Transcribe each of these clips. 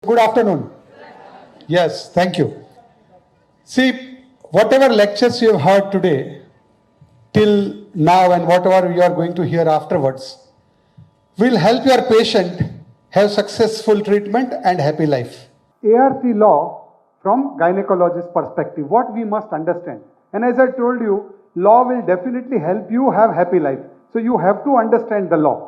Good afternoon. Yes, thank you. See, whatever lectures you have heard today, till now and whatever you are going to hear afterwards, will help your patient have successful treatment and happy life. ART law from gynecologist perspective, what we must understand. And as I told you, law will definitely help you have happy life. So you have to understand the law.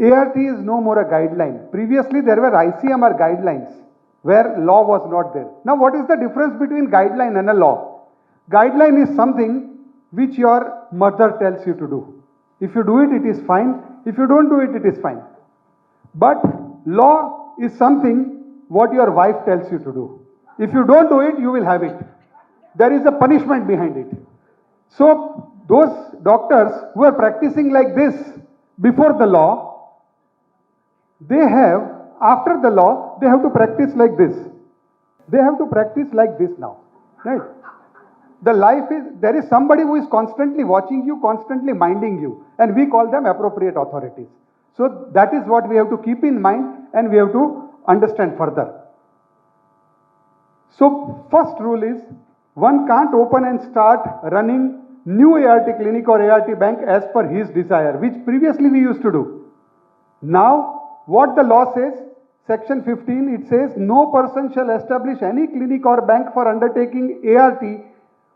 ART is no more a guideline. Previously there were ICMR guidelines where law was not there. Now what is the difference between guideline and a law? Guideline is something which your mother tells you to do. If you do it, it is fine. If you don't do it, it is fine. But law is something what your wife tells you to do. If you don't do it, you will have it. There is a punishment behind it. So those doctors who are practicing like this before the law, they have, after the law, they have to practice like this. They have to practice like this now. Right? The life is, there is somebody who is constantly watching you, constantly minding you, and we call them appropriate authorities. So that is what we have to keep in mind and we have to understand further. So first rule is, one can't open and start running new ART clinic or ART bank as per his desire, which previously we used to do. Now, what the law says, section 15, it says, no person shall establish any clinic or bank for undertaking ART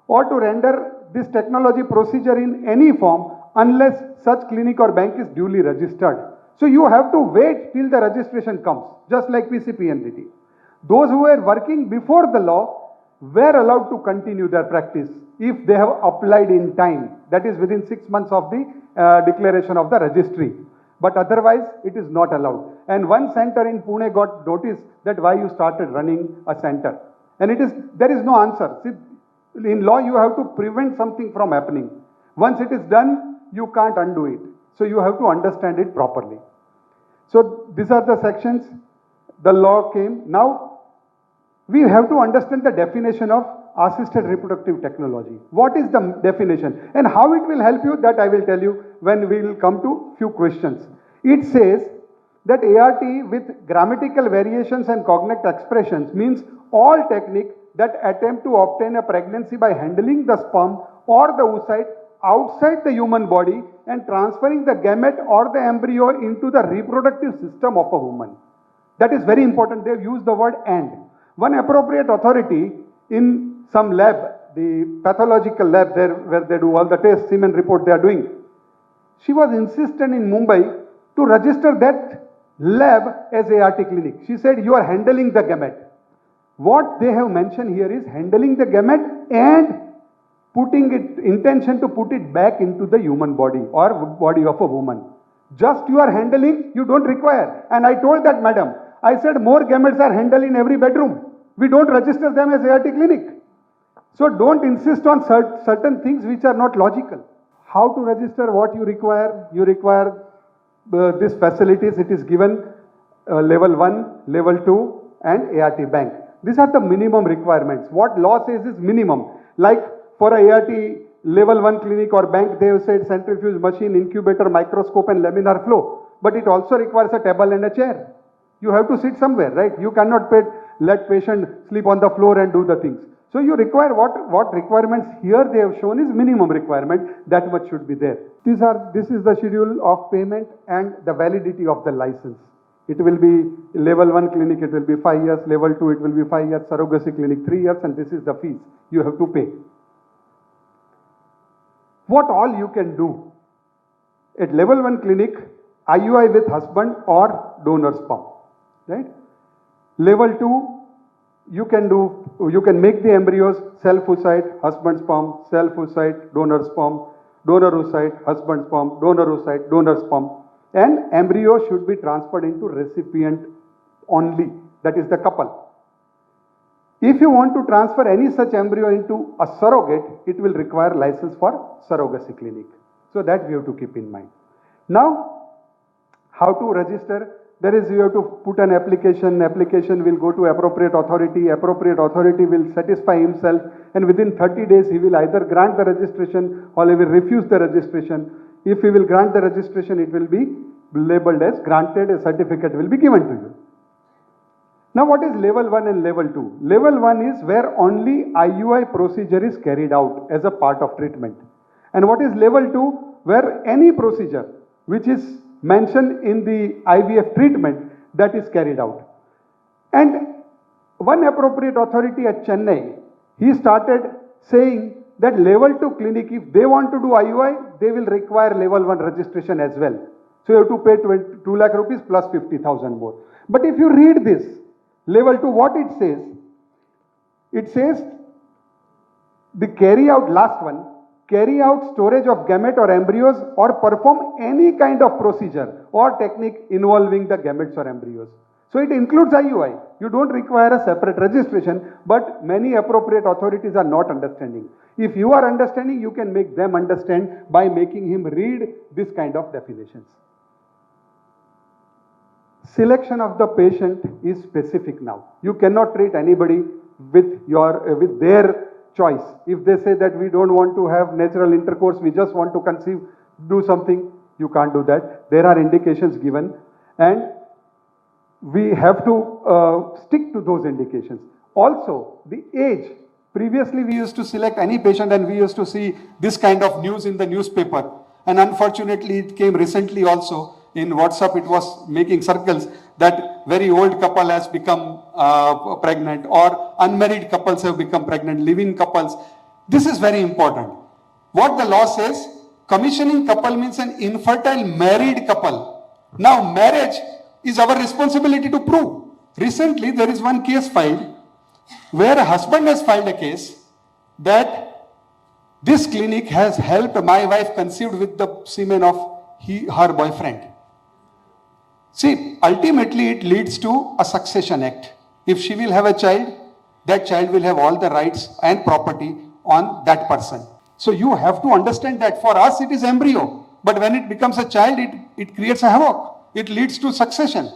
or to render this technology procedure in any form unless such clinic or bank is duly registered. So you have to wait till the registration comes, just like PCPNDT. Those who were working before the law were allowed to continue their practice if they have applied in time, that is within 6 months of the declaration of the registry. But otherwise, it is not allowed. And one center in Pune got notice that why you started running a center. And there is no answer. See, in law, you have to prevent something from happening. Once it is done, you can't undo it. So you have to understand it properly. So these are the sections. The law came. Now, we have to understand the definition of assisted reproductive technology. What is the definition and how it will help you, that I will tell you when we will come to few questions. It says that ART with grammatical variations and cognate expressions means all technique that attempt to obtain a pregnancy by handling the sperm or the oocyte outside the human body and transferring the gamete or the embryo into the reproductive system of a woman. That is very important. They have used the word and. One appropriate authority in some lab, the pathological lab there where they do all the tests, semen report they are doing, she was insistent in Mumbai to register that lab as ART clinic. She said, you are handling the gamete. What they have mentioned here is handling the gamete and putting it, intention to put it back into the human body or body of a woman. Just you are handling, you don't require. And I told that madam, I said more gametes are handled in every bedroom. We don't register them as ART clinic. So don't insist on certain things which are not logical. How to register what you require? You require these facilities. It is given level 1, level 2 and ART bank. These are the minimum requirements. What law says is minimum. Like for a ART level 1 clinic or bank, they have said centrifuge machine, incubator, microscope and laminar flow. But it also requires a table and a chair. You have to sit somewhere, right? You cannot let patient sleep on the floor and do the things. So you require what requirements here they have shown is minimum requirement, that much should be there. This is the schedule of payment and the validity of the license. It will be level 1 clinic, it will be 5 years, level 2 it will be 5 years, surrogacy clinic 3 years, and this is the fees you have to pay. What all you can do? At level 1 clinic, IUI with husband or donor sperm, right? Level 2, you can make the embryos self-oocyte, husband sperm, self-oocyte, donor sperm, donor oocyte, husband sperm, donor oocyte, donor sperm, and embryo should be transferred into recipient only, that is the couple. If you want to transfer any such embryo into a surrogate, it will require license for surrogacy clinic. So that we have to keep in mind. Now, how to register? There is, you have to put an application will go to appropriate authority will satisfy himself, and within 30 days he will either grant the registration or he will refuse the registration. If he will grant the registration, it will be labeled as granted, a certificate will be given to you. Now what is level 1 and level 2? Level 1 is where only IUI procedure is carried out as a part of treatment. And what is level 2? Where any procedure which is mentioned in the IVF treatment that is carried out. And one appropriate authority at Chennai, he started saying that level 2 clinic, if they want to do IUI, they will require level 1 registration as well. So you have to pay 2 lakh rupees plus 50,000 more. But if you read this, level 2, what it says the carry out, last one, carry out storage of gamete or embryos or perform any kind of procedure or technique involving the gametes or embryos. So it includes IUI. You don't require a separate registration, but many appropriate authorities are not understanding. If you are understanding, you can make them understand by making him read this kind of definitions. Selection of the patient is specific now. You cannot treat anybody with their choice. If they say that we don't want to have natural intercourse, we just want to conceive, do something, you can't do that. There are indications given and we have to stick to those indications. Also, the age. Previously, we used to select any patient and we used to see this kind of news in the newspaper. And unfortunately, it came recently also in WhatsApp, it was making circles that very old couple has become pregnant or unmarried couples have become pregnant, living couples. This is very important. What the law says, commissioning couple means an infertile married couple. Now, marriage is our responsibility to prove. Recently, there is one case filed where a husband has filed a case that this clinic has helped my wife conceive with the semen of her boyfriend. See, ultimately it leads to a succession act. If she will have a child, that child will have all the rights and property on that person. So you have to understand that for us it is embryo, but when it becomes a child, it creates a havoc. It leads to succession.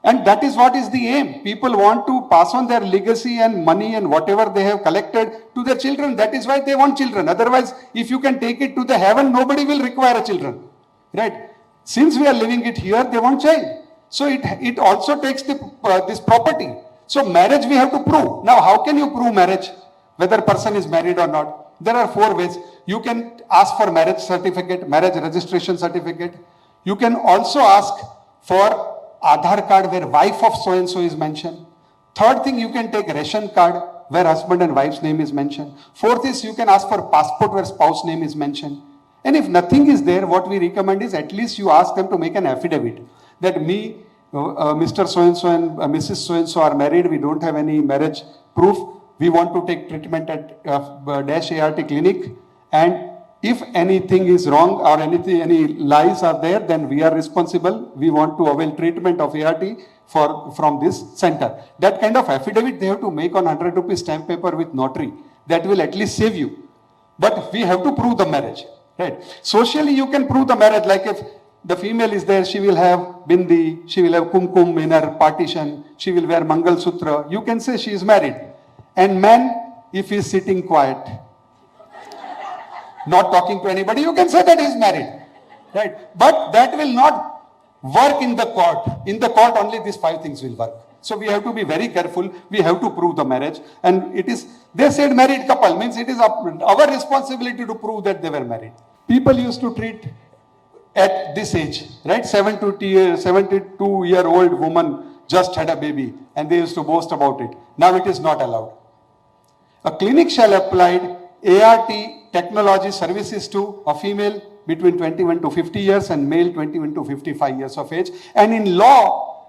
And that is what is the aim. People want to pass on their legacy and money and whatever they have collected to their children. That is why they want children. Otherwise, if you can take it to the heaven, nobody will require a children. Right? Since we are living it here, they want child. So it also takes this property. So marriage we have to prove. Now, how can you prove marriage? Whether person is married or not? There are 4 ways. You can ask for marriage certificate, marriage registration certificate. You can also ask for Aadhaar card where wife of so-and-so is mentioned. Third thing, you can take ration card where husband and wife's name is mentioned. Fourth is you can ask for passport where spouse name is mentioned. And if nothing is there, what we recommend is at least you ask them to make an affidavit that me, Mr. So-and-so and Mrs. So-and-so are married. We don't have any marriage proof. We want to take treatment at Dash ART clinic. And if anything is wrong or any lies are there, then we are responsible. We want to avail treatment of ART from this center. That kind of affidavit they have to make on 100 rupees stamp paper with notary. That will at least save you. But we have to prove the marriage. Right? Socially, you can prove the marriage. Like if the female is there, she will have bindi, she will have kumkum in her partition, she will wear mangal sutra. You can say she is married. And man, if he is sitting quiet, not talking to anybody, you can say that he is married. Right? But that will not work in the court. In the court, only these 5 things will work. So we have to be very careful. We have to prove the marriage. And it is, they said married couple, means it is our responsibility to prove that they were married. People used to treat at this age, right? 72-year-old woman just had a baby and they used to boast about it. Now it is not allowed. A clinic shall apply ART technology services to a female between 21 to 50 years and male 21 to 55 years of age. And in law,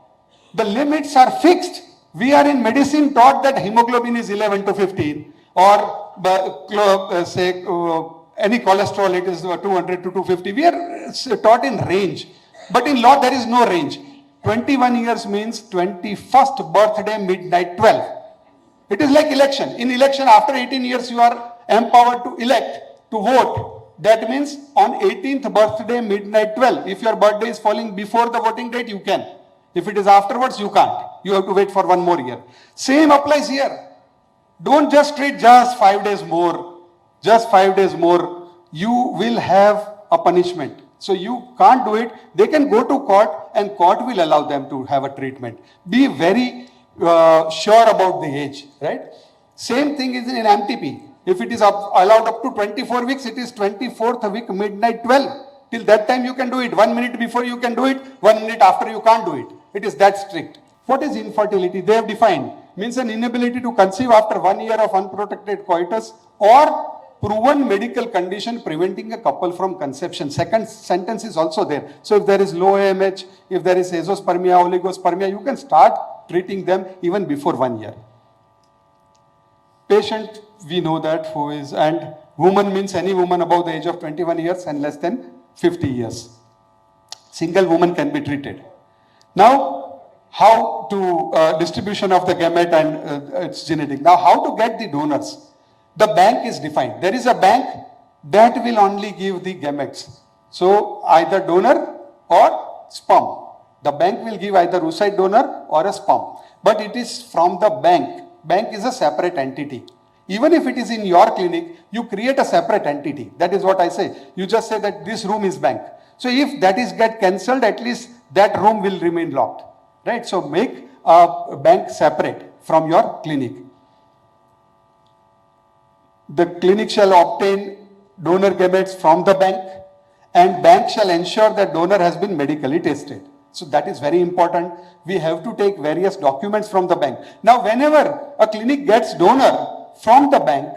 the limits are fixed. We are in medicine taught that hemoglobin is 11 to 15 or any cholesterol, it is 200 to 250. We are taught in range. But in law, there is no range. 21 years means 21st birthday, midnight 12. It is like election. In election, after 18 years, you are empowered to elect, to vote. That means on 18th birthday, midnight 12. If your birthday is falling before the voting date, you can. If it is afterwards, you can't. You have to wait for 1 more year. Same applies here. Don't just treat just 5 days more. Just 5 days more. You will have a punishment. So you can't do it. They can go to court and court will allow them to have a treatment. Be very sure about the age, right? Same thing is in MTP. If it is allowed up to 24 weeks, it is 24th week, midnight 12. Till that time you can do it. 1 minute before you can do it, 1 minute after you can't do it. It is that strict. What is infertility? They have defined. Means an inability to conceive after 1 year of unprotected coitus or proven medical condition preventing a couple from conception. Second sentence is also there. So if there is low AMH, if there is azoospermia, oligospermia, you can start treating them even before 1 year. Patient, we know that who is, and woman means any woman above the age of 21 years and less than 50 years. Single woman can be treated. Now, how to distribution of the gamete and its genetic. Now, how to get the donors? The bank is defined. There is a bank that will only give the gametes. So, either donor or sperm. The bank will give either oocyte donor or a sperm. But it is from the bank. Bank is a separate entity. Even if it is in your clinic, you create a separate entity. That is what I say. You just say that this room is bank. So if that is get cancelled, at least that room will remain locked. Right? So make a bank separate from your clinic. The clinic shall obtain donor gametes from the bank, and bank shall ensure that donor has been medically tested. So that is very important. We have to take various documents from the bank. Now, whenever a clinic gets donor from the bank,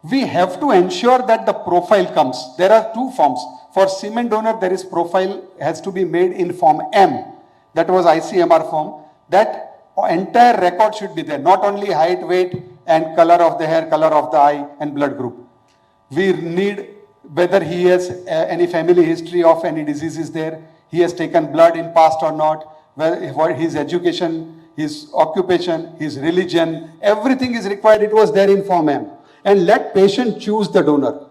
we have to ensure that the profile comes. There are two forms. For semen donor, there is profile has to be made in form M. That was ICMR form. That entire record should be there. Not only height, weight, and color of the hair, color of the eye, and blood group. We need whether he has any family history of any diseases there. He has taken blood in past or not, what his education, his occupation, his religion, everything is required. It was there in Form M. And let patient choose the donor.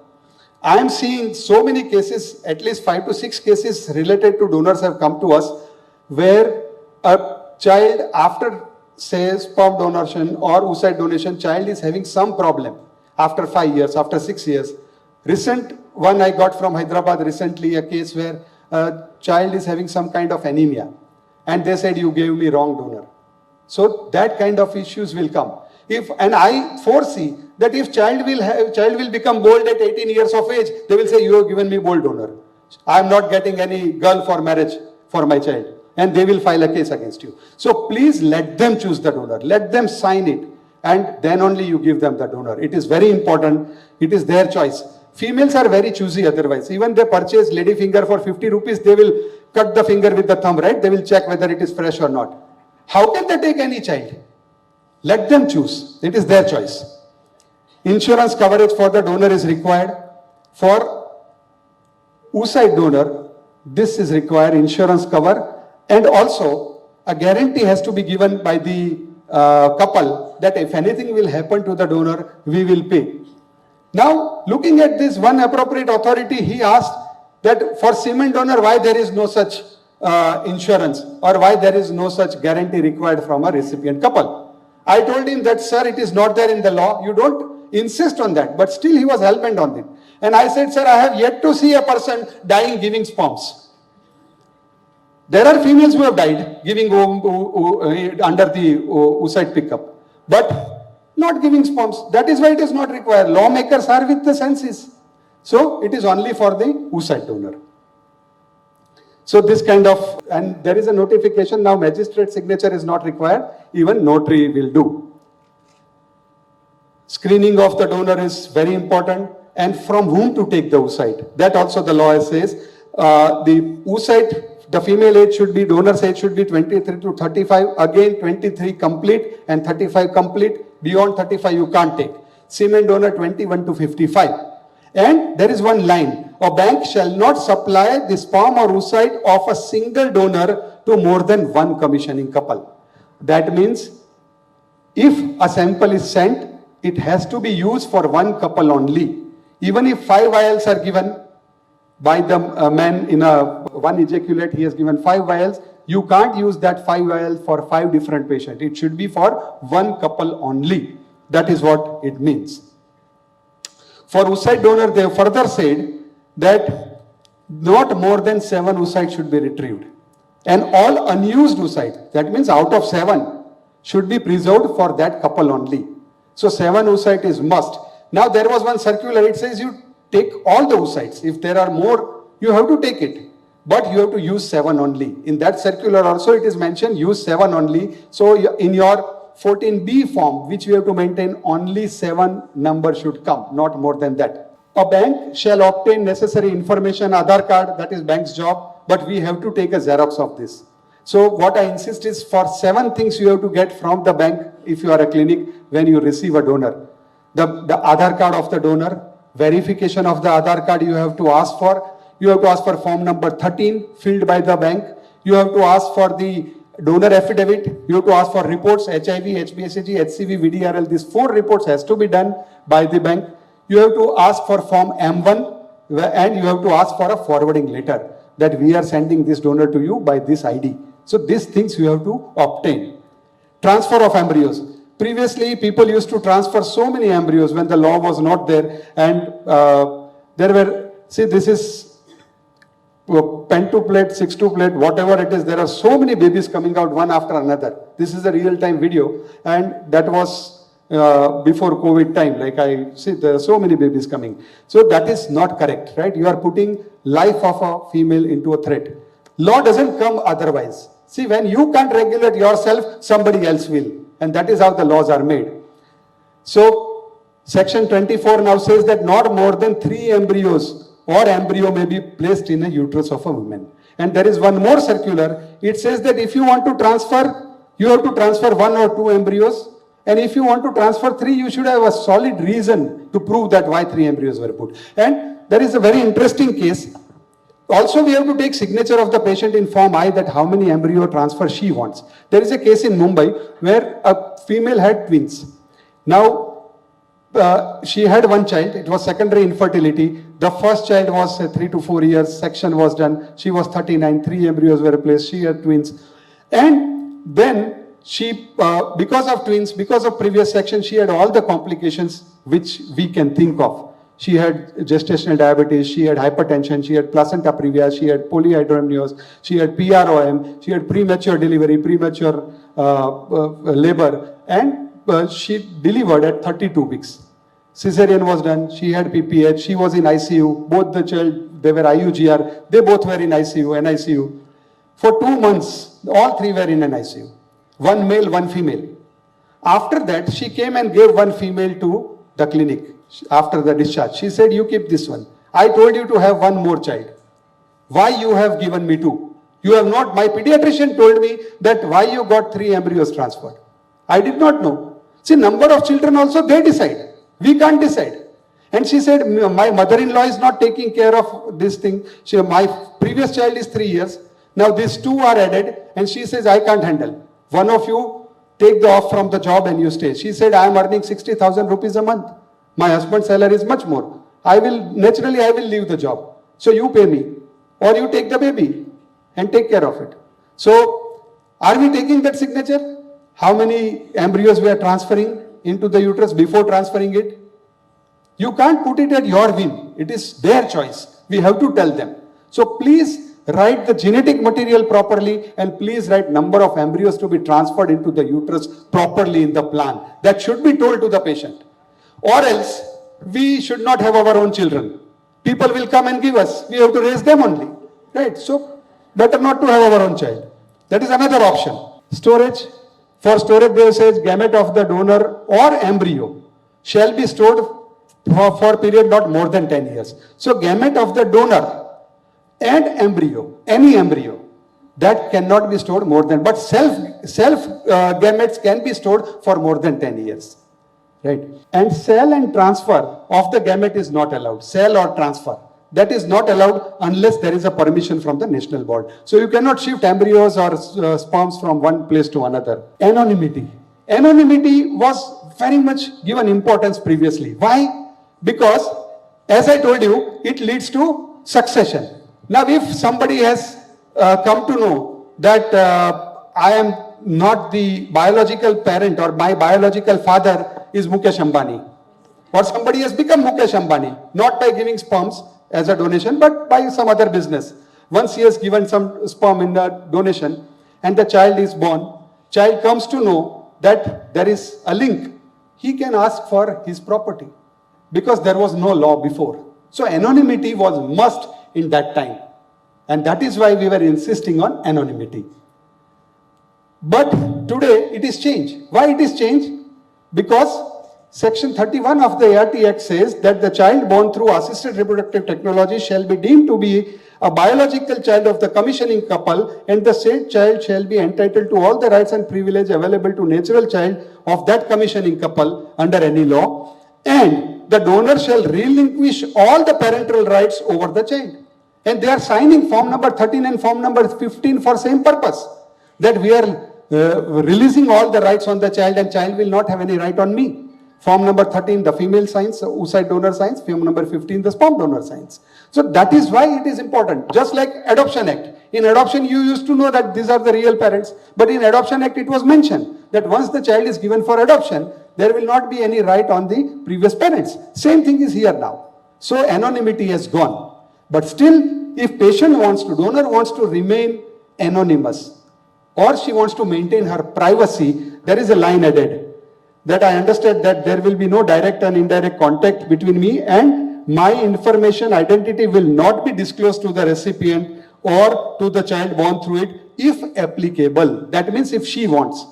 I am seeing so many cases, at least 5 to 6 cases related to donors have come to us, where a child after say sperm donation or oocyte donation, child is having some problem after 5 years, after 6 years. Recent one I got from Hyderabad recently, a case where a child is having some kind of anemia, and they said you gave me wrong donor. So that kind of issues will come. And I foresee that if child will become bold at 18 years of age, they will say you have given me bold donor. I am not getting any girl for marriage for my child, and they will file a case against you. So please let them choose the donor, let them sign it, and then only you give them the donor. It is very important. It is their choice. Females are very choosy otherwise. Even they purchase lady finger for 50 rupees, they will cut the finger with the thumb, right? They will check whether it is fresh or not. How can they take any child? Let them choose. It is their choice. Insurance coverage for the donor is required. For oocyte donor, this is required, insurance cover. And also, a guarantee has to be given by the couple that if anything will happen to the donor, we will pay. Now, looking at this, one appropriate authority, he asked that for semen donor, why there is no such insurance or why there is no such guarantee required from a recipient couple. I told him that, sir, it is not there in the law. You don't insist on that. But still he was hell-bent on it. And I said, sir, I have yet to see a person dying giving sperms. There are females who have died giving under the oocyte pickup. But not giving sperms. That is why it is not required. Lawmakers are with the senses. So it is only for the oocyte donor. So this kind of, and there is a notification now, magistrate signature is not required, even notary will do. Screening of the donor is very important, and from whom to take the oocyte. That also the law says. The oocyte, the female age should be, donor's age should be 23 to 35, again 23 complete and 35 complete. Beyond 35 you can't take. Semen donor 21 to 55. And there is one line, a bank shall not supply the sperm or oocyte of a single donor to more than one commissioning couple. That means if a sample is sent, it has to be used for one couple only. Even if 5 vials are given by the man in one ejaculate, he has given 5 vials, you can't use that 5 vials for 5 different patients. It should be for one couple only. That is what it means. For oocyte donor, they have further said that not more than 7 oocytes should be retrieved. And all unused oocyte, that means out of 7, should be preserved for that couple only. So 7 oocyte is must. Now there was one circular, it says you take all the oocytes. If there are more, you have to take it. But you have to use 7 only. In that circular also it is mentioned use 7 only. So in your 14B form, which we have to maintain, only 7 number should come, not more than that. A bank shall obtain necessary information, Aadhaar card, that is bank's job, but we have to take a Xerox of this. So what I insist is for 7 things you have to get from the bank if you are a clinic when you receive a donor. The Aadhaar card of the donor, verification of the Aadhaar card you have to ask for. You have to ask for form number 13 filled by the bank. You have to ask for the donor affidavit. You have to ask for reports, HIV, HbSAg, HCV, VDRL. These 4 reports has to be done by the bank. You have to ask for form M1 and you have to ask for a forwarding letter that we are sending this donor to you by this ID. So these things you have to obtain. Transfer of embryos. Previously, people used to transfer so many embryos when the law was not there, and there were, see, this is pentuplet, sextuplet, whatever it is, there are so many babies coming out one after another. This is a real-time video, and that was before COVID time. Like I see, there are so many babies coming. So that is not correct, right? You are putting life of a female into a threat. Law doesn't come otherwise. See, when you can't regulate yourself, somebody else will. And that is how the laws are made. So, section 24 now says that not more than 3 embryos or embryo may be placed in a uterus of a woman. And there is one more circular. It says that if you want to transfer, you have to transfer 1 or 2 embryos. And if you want to transfer 3, you should have a solid reason to prove that why 3 embryos were put. And there is a very interesting case. Also, we have to take signature of the patient in form I that how many embryo transfer she wants. There is a case in Mumbai where a female had twins. Now, she had 1 child. It was secondary infertility. The first child was 3 to 4 years. Section was done. She was 39. 3 embryos were placed. She had twins. And then she, because of twins, because of previous section, she had all the complications which we can think of. She had gestational diabetes, she had hypertension, she had placenta previa, she had polyhydramnios, she had PROM, she had premature delivery, premature labor, and she delivered at 32 weeks. Cesarean was done, she had PPH, she was in ICU, both the child, they were IUGR, they both were in ICU, NICU. For 2 months, all 3 were in an ICU. 1 male, 1 female. After that, she came and gave 1 female to the clinic. After the discharge, she said, you keep this one. I told you to have 1 more child. Why you have given me 2? You have not, my pediatrician told me that why you got 3 embryos transferred. I did not know. See, number of children also they decide. We can't decide. And she said, my mother-in-law is not taking care of this thing. My previous child is 3 years. Now these 2 are added and she says, I can't handle. One of you take the off from the job and you stay. She said, I am earning 60,000 rupees a month. My husband's salary is much more. I will leave the job. So you pay me. Or you take the baby and take care of it. So, are we taking that signature? How many embryos we are transferring into the uterus before transferring it? You can't put it at your whim. It is their choice. We have to tell them. So please write the genetic material properly and please write number of embryos to be transferred into the uterus properly in the plan. That should be told to the patient. Or else, we should not have our own children. People will come and give us. We have to raise them only. Right? So, better not to have our own child. That is another option. Storage. For storage, they say gamete of the donor or embryo shall be stored for a period not more than 10 years. So, gamete of the donor and embryo, any embryo, that cannot be stored more than, but self gametes can be stored for more than 10 years. Right. And sale and transfer of the gamete is not allowed. Sale or transfer. That is not allowed unless there is a permission from the national board. So you cannot shift embryos or sperms from one place to another. Anonymity. Anonymity was very much given importance previously. Why? Because, as I told you, it leads to succession. Now, if somebody has come to know that I am not the biological parent or my biological father is Mukesh Ambani, or somebody has become Mukesh Ambani, not by giving sperms as a donation, but by some other business. Once he has given some sperm in the donation and the child is born, child comes to know that there is a link, he can ask for his property because there was no law before. So anonymity was must in that time. And that is why we were insisting on anonymity. But today it is changed. Why it is changed? Because Section 31 of the ART Act says that the child born through assisted reproductive technology shall be deemed to be a biological child of the commissioning couple, and the said child shall be entitled to all the rights and privilege available to natural child of that commissioning couple under any law, and the donor shall relinquish all the parental rights over the child. And they are signing form number 13 and form number 15 for same purpose, that we are releasing all the rights on the child and child will not have any right on me. Form number 13, the female signs, oocyte donor signs. Form number 15, the sperm donor signs. So that is why it is important. Just like Adoption Act. In adoption, you used to know that these are the real parents. But in Adoption Act, it was mentioned that once the child is given for adoption, there will not be any right on the previous parents. Same thing is here now. So anonymity has gone. But still, if patient wants to, donor wants to remain anonymous, or she wants to maintain her privacy, there is a line added, that I understand that there will be no direct and indirect contact between me and my information identity will not be disclosed to the recipient or to the child born through it if applicable. That means if she wants.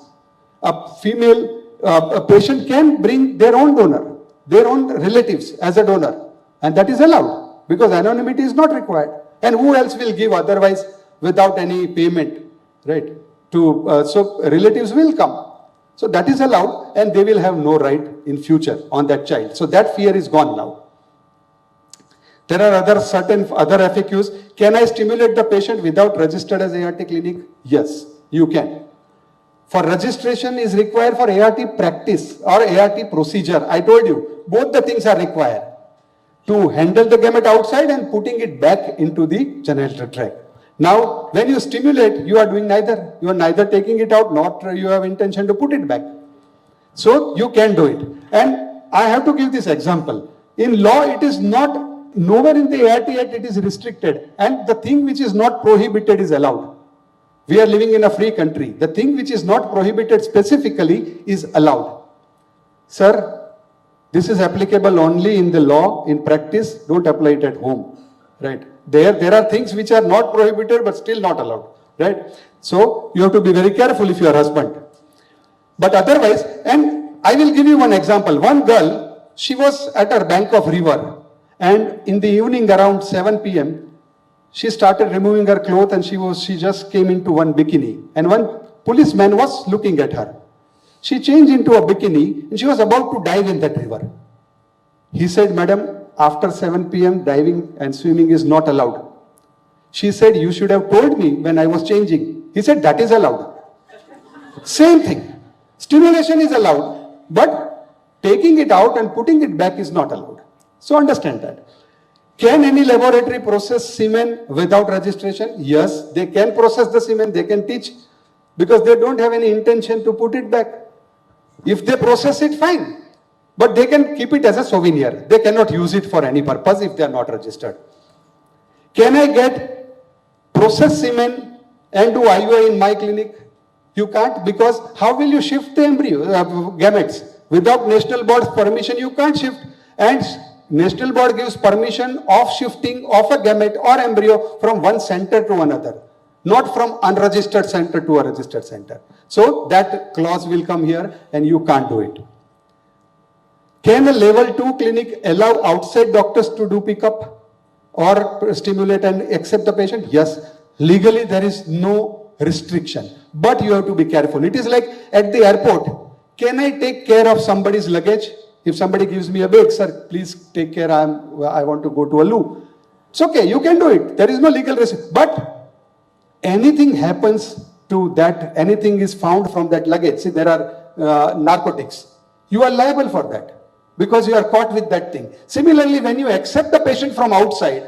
A female a patient can bring their own donor, their own relatives as a donor, and that is allowed because anonymity is not required. And who else will give otherwise without any payment, right? So relatives will come. So that is allowed and they will have no right in future on that child. So that fear is gone now. There are certain other FAQs. Can I stimulate the patient without registered as ART clinic? Yes, you can. For registration is required for ART practice or ART procedure. I told you, both the things are required. To handle the gamete outside and putting it back into the genital tract. Now, when you stimulate, you are doing neither. You are neither taking it out, nor you have intention to put it back. So, you can do it. And I have to give this example. In law, it is not, nowhere in the ART Act it is restricted. And the thing which is not prohibited is allowed. We are living in a free country. The thing which is not prohibited specifically is allowed. Sir, this is applicable only in the law. In practice, don't apply it at home. Right? There are things which are not prohibited but still not allowed, right? So you have to be very careful if you are husband. But otherwise, and I will give you one example. One girl, she was at her bank of river and in the evening around 7 p.m. she started removing her clothes and she just came into one bikini and one policeman was looking at her. She changed into a bikini and she was about to dive in that river. He said, "Madam, after 7 p.m. diving and swimming is not allowed." She said, "You should have told me when I was changing." He said, "That is allowed." Same thing. Stimulation is allowed, but taking it out and putting it back is not allowed. So understand that. Can any laboratory process semen without registration? Yes, they can process the semen, they can teach, because they don't have any intention to put it back. If they process it, fine. But they can keep it as a souvenir. They cannot use it for any purpose if they are not registered. Can I get processed semen and do IUI in my clinic? You can't, because how will you shift the embryo, gametes? Without National Board's permission, you can't shift. And National Board gives permission of shifting of a gamete or embryo from one center to another, not from unregistered center to a registered center. So that clause will come here and you can't do it. Can a level 2 clinic allow outside doctors to do pickup or stimulate and accept the patient? Yes. Legally, there is no restriction. But you have to be careful. It is like at the airport. Can I take care of somebody's luggage? If somebody gives me a bag, "Sir, please take care. I want to go to a loo." It's okay. You can do it. There is no legal restriction. But anything happens to that, anything is found from that luggage. See, there are narcotics. You are liable for that, because you are caught with that thing. Similarly, when you accept the patient from outside,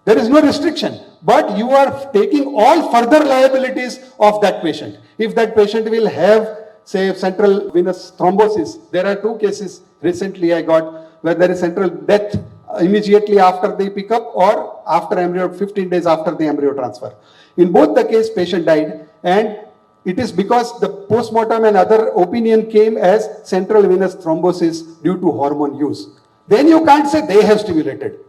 there is no restriction, but you are taking all further liabilities of that patient. If that patient will have, say, central venous thrombosis, there are 2 cases recently I got where there is central death immediately after the pickup or after embryo, 15 days after the embryo transfer. In both the case, patient died, and it is because the postmortem and other opinion came as central venous thrombosis due to hormone use. Then you can't say they have stimulated.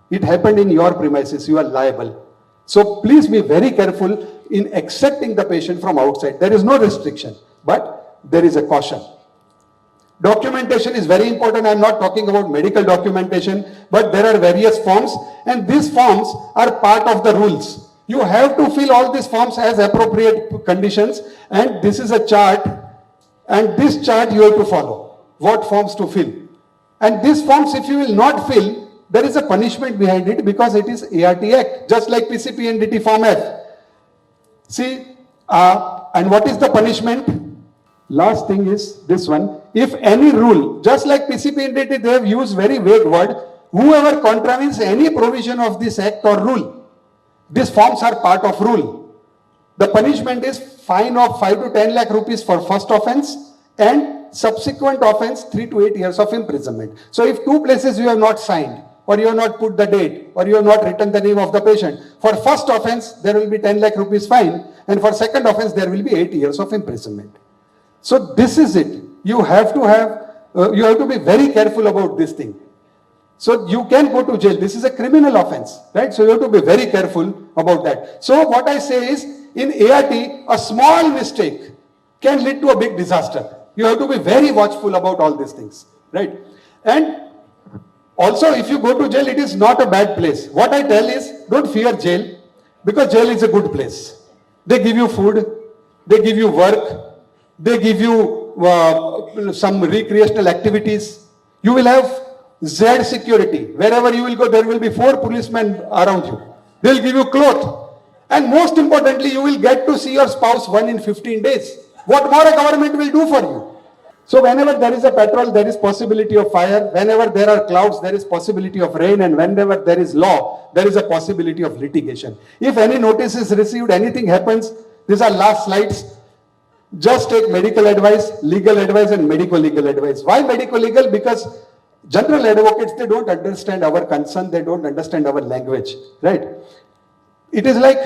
It happened in your premises, you are liable. So please be very careful in accepting the patient from outside. There is no restriction, but there is a caution. Documentation is very important. I am not talking about medical documentation, but there are various forms, and these forms are part of the rules. You have to fill all these forms as appropriate conditions, and this is a chart, and this chart you have to follow. What forms to fill. And these forms, if you will not fill, there is a punishment behind it because it is ART Act, just like PCP and DT Form F. See, and what is the punishment? Last thing is this one. If any rule, just like PCP and DT, they have used very vague word, whoever contravenes any provision of this act or rule, these forms are part of rule. The punishment is fine of 5 to 10 lakh rupees for first offense and subsequent offense 3 to 8 years of imprisonment. So if two places you have not signed, or you have not put the date, or you have not written the name of the patient, for first offense there will be 10 lakh rupees fine, and for second offense there will be 8 years of imprisonment. So this is it. You have to be very careful about this thing. So you can go to jail. This is a criminal offense, right? So you have to be very careful about that. So what I say is, in ART, a small mistake can lead to a big disaster. You have to be very watchful about all these things, right? And also, if you go to jail, it is not a bad place. What I tell is, don't fear jail, because jail is a good place. They give you food, they give you work, they give you some recreational activities. You will have Z security. Wherever you will go, there will be 4 policemen around you. They will give you clothes. And most importantly, you will get to see your spouse 1 in 15 days. What more a government will do for you? So whenever there is a patrol, there is possibility of fire. Whenever there are clouds, there is possibility of rain. And whenever there is law, there is a possibility of litigation. If any notice is received, anything happens, these are last slides. Just take medical advice, legal advice, and medico-legal advice. Why medico-legal? Because general advocates, they don't understand our concern, they don't understand our language, right? It is like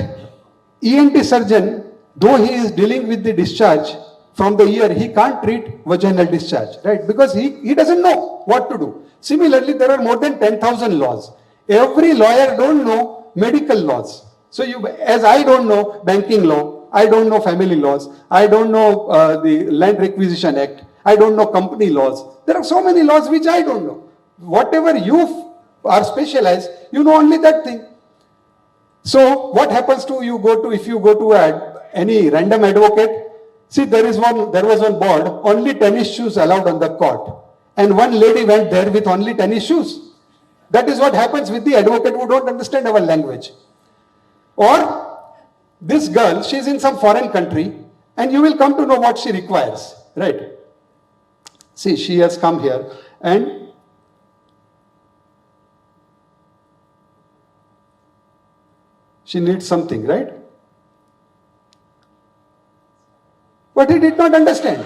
ENT surgeon, though he is dealing with the discharge from the ear, he can't treat vaginal discharge, right? Because he doesn't know what to do. Similarly, there are more than 10,000 laws. Every lawyer don't know medical laws. So as I don't know banking law, I don't know family laws, I don't know the Land Requisition Act, I don't know company laws. There are so many laws which I don't know. Whatever you are specialized, you know only that thing. So what happens to if you go to any random advocate? See, there was one board, only tennis shoes allowed on the court. And one lady went there with only tennis shoes. That is what happens with the advocate who don't understand our language. Or this girl, she's in some foreign country, and you will come to know what she requires, right? See, she has come here, and she needs something, right? But he did not understand,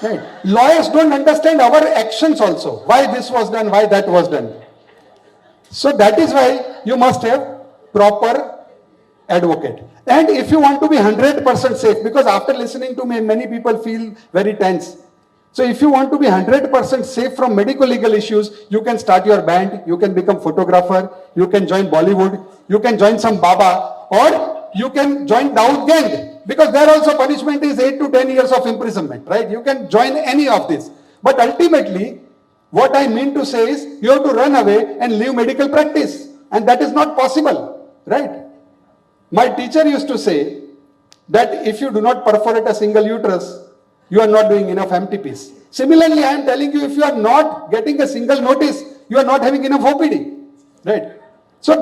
right? Lawyers don't understand our actions also. Why this was done, why that was done. So that is why you must have proper advocate. And if you want to be 100% safe, because after listening to me, many people feel very tense. So if you want to be 100% safe from medico-legal issues, you can start your band, you can become photographer, you can join Bollywood, you can join some Baba, or you can join Dawood gang, because there also punishment is 8 to 10 years of imprisonment, right? You can join any of this. But ultimately, what I mean to say is, you have to run away and leave medical practice. And that is not possible, right? My teacher used to say that if you do not perforate a single uterus, you are not doing enough MTPs. Similarly, I am telling you, if you are not getting a single notice, you are not having enough OPD, right? So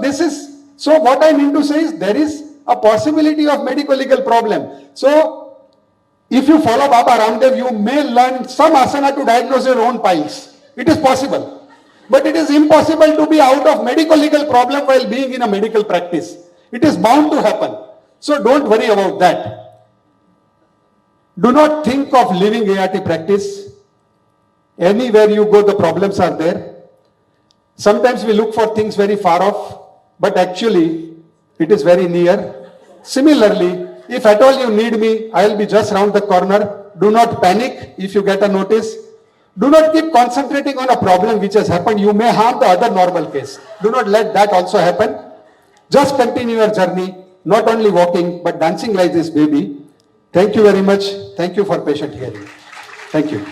what I mean to say is, there is a possibility of medico-legal problem. So if you follow Baba Ramdev, you may learn some asana to diagnose your own piles. It is possible. But it is impossible to be out of medico-legal problem while being in a medical practice. It is bound to happen. So don't worry about that. Do not think of leaving ART practice. Anywhere you go, the problems are there. Sometimes we look for things very far off, but actually it is very near. Similarly, If at all you need me, I will be just round the corner. Do not panic if you get a notice. Do not keep concentrating on a problem which has happened. You may harm the other normal case. Do not let that also happen. Just continue your journey, not only walking, but dancing like this baby. Thank you very much. Thank you for patient hearing. Thank you.